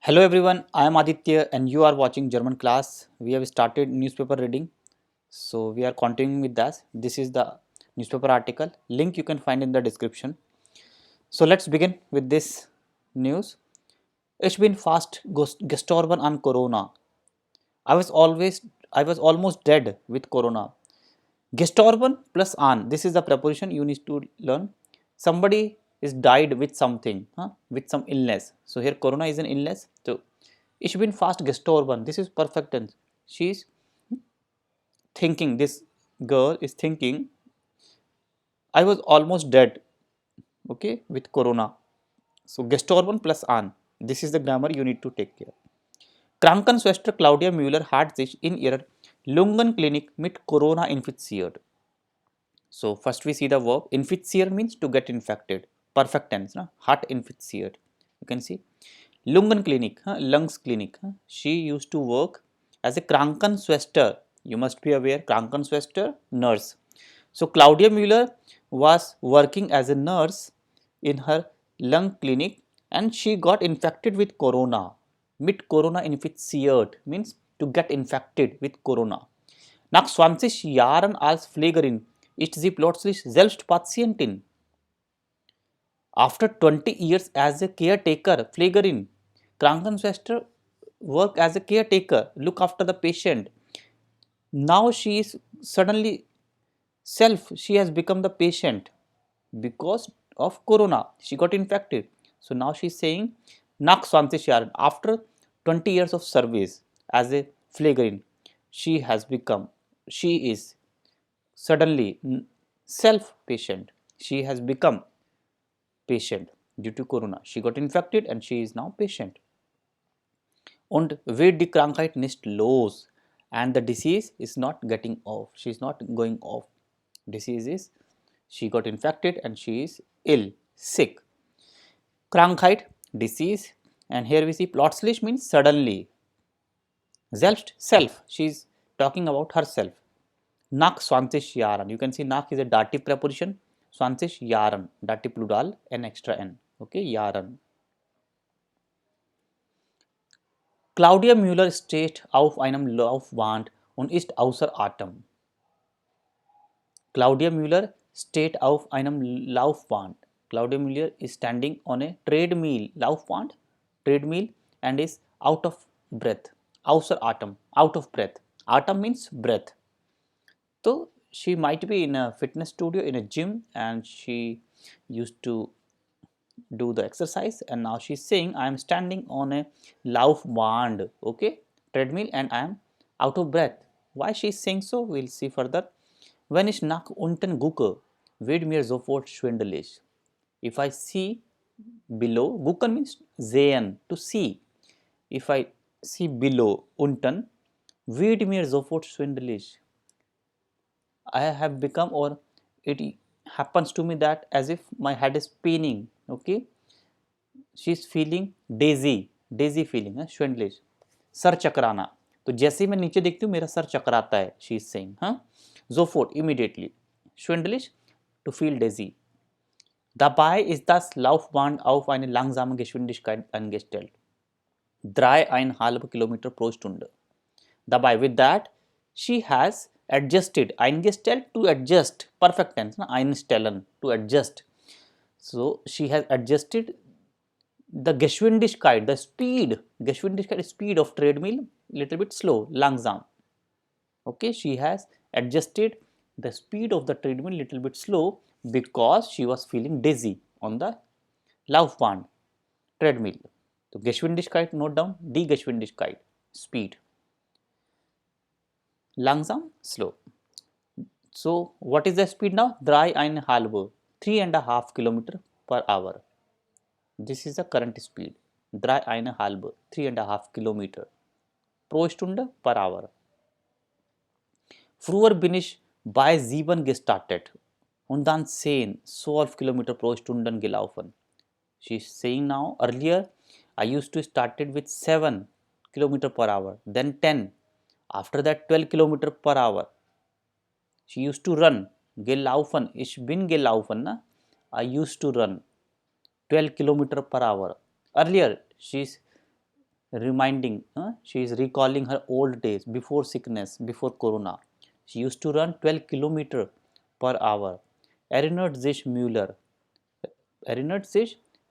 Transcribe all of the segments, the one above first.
Hello everyone, I am Aditya and you are watching German class. We have started newspaper reading. So we are continuing with that. This is the newspaper article. Link you can find in the description. So let's begin with this news. Ich bin fast gestorben an Corona. I was always I was almost dead with Corona. Gestorben plus an. This is the preposition you need to learn. Somebody is died with something, with some illness. So here Corona is an illness. So ich bin fast gestorben. This is perfect tense. She is thinking. This girl is thinking. I was almost dead. Okay, with Corona. So gestorben plus an. This is the grammar you need to take care. Krankenschwester Claudia Müller hat sich in ihrer Lungenklinik mit Corona infiziert. So first we see the verb infizieren means to get infected. Perfect tense, na? Hat infiziert. You can see Lungenklinik, lungs clinic. She used to work as a Krankenschwester. You must be aware, Krankenschwester, nurse. So Claudia Müller was working as a nurse in her lung clinic and she got infected with corona. Mit Corona infiziert means to get infected with corona. Nach 20 Jahren als Pflegerin ist sie plötzlich selbst Patientin. After 20 years as a caretaker, Pflegerin, Krankenschwester work as a caretaker, look after the patient. Now she is suddenly she has become the patient because of corona. She got infected. So now she is saying, nach 20 Jahren, after 20 years of service as a Pflegerin, she is suddenly self-patient. She has become patient due to corona. She got infected and she is now patient. Und wird die Krankheit nicht los and the disease is not getting off. She is not going off. Disease is she got infected and she is ill, sick. Krankheit, disease, and here we see plötzlich means suddenly. Selbst, self. She is talking about herself. Nach 20 Jahren. You can see nach is a dative preposition. 20 Jahren. Dative plural, n extra n. Okay, Jahren. Claudia Müller steht auf einem Laufband und ist außer Atem. Claudia Müller steht auf einem Laufband. Claudia Müller is standing on a treadmill, Laufband, treadmill, and is out of breath. Außer Atem, out of breath. Atem means breath. So she might be in a fitness studio, in a gym, and she used to do the exercise, and now she's saying I am standing on a Laufband, okay, treadmill, and I am out of breath. Why she's saying so? We'll see further. Wenn ich nach unten gucke, wird mir sofort schwindelig. If I see below, gucken means sehen, to see. If I see below, unten, wird mir sofort schwindelig. I have become, or it happens to me that as if my head is spinning. Okay, she is feeling dizzy feeling, schwindelig. सर चकराना, तो जैसे ही मैं नीचे देखती हूँ मेरा sir Chakrata है. She is saying, sofort, immediately. Schwindelig, to feel dizzy. Dabei ist das Laufband auf eine langsame Geschwindigkeit eingestellt. 3,5 Kilometer pro Stunde. Dabei, with that, she has adjusted. Eingestellt, to adjust. Perfect tense. Einstellen, to adjust. So she has adjusted the Geschwindigkeit, the speed. Geschwindigkeit is speed of treadmill, little bit slow, langsam. Okay, she has adjusted the speed of the treadmill little bit slow because she was feeling dizzy on the Laufbahn treadmill. So Geschwindigkeit, note down, die Geschwindigkeit, speed. Langsam, slow. So what is the speed now? 3.5 kilometer per hour. This is the current speed. 3.5 Kilometer pro Stunde per hour. Früher bin ich bei 7 gestartet und dann 12 Kilometer pro Stunde gelaufen. She is saying now, earlier I used to started with 7 kilometer per hour, then 10, after that 12 kilometer per hour. She used to run, gelaufen, ich bin gelaufen, na? I used to run 12 kilometer per hour. Earlier she is reminding, she is recalling her old days before sickness, before corona. She used to run 12 kilometers per hour. Erinnert sich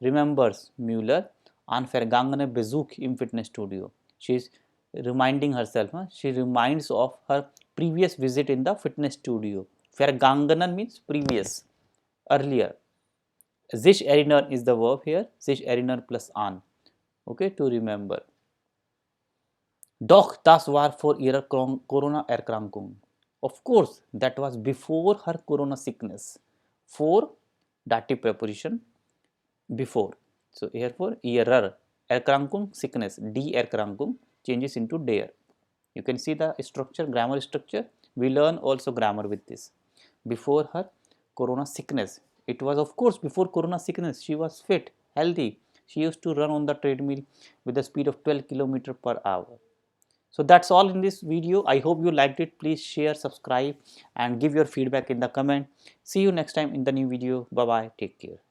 remembers Müller an vergangene Besuch im Fitnessstudio. She is reminding herself, she reminds of her previous visit in the fitness studio. Vergangenen means previous, earlier. Sich erinnern is the verb here, sich erinnern plus an, okay, to remember. Doch das war vor ihrer Corona-Erkrankung. Of course, that was before her corona sickness. For dative preposition, before. So therefore, ihrer Erkrankung, sickness, die Erkrankung changes into der. You can see the structure, grammar structure. We learn also grammar with this. Before her corona sickness. It was, of course, before corona sickness. She was fit, healthy. She used to run on the treadmill with a speed of 12 kilometers per hour. So that's all in this video. I hope you liked it. Please share, subscribe and give your feedback in the comment. See you next time in the new video. Bye bye. Take care.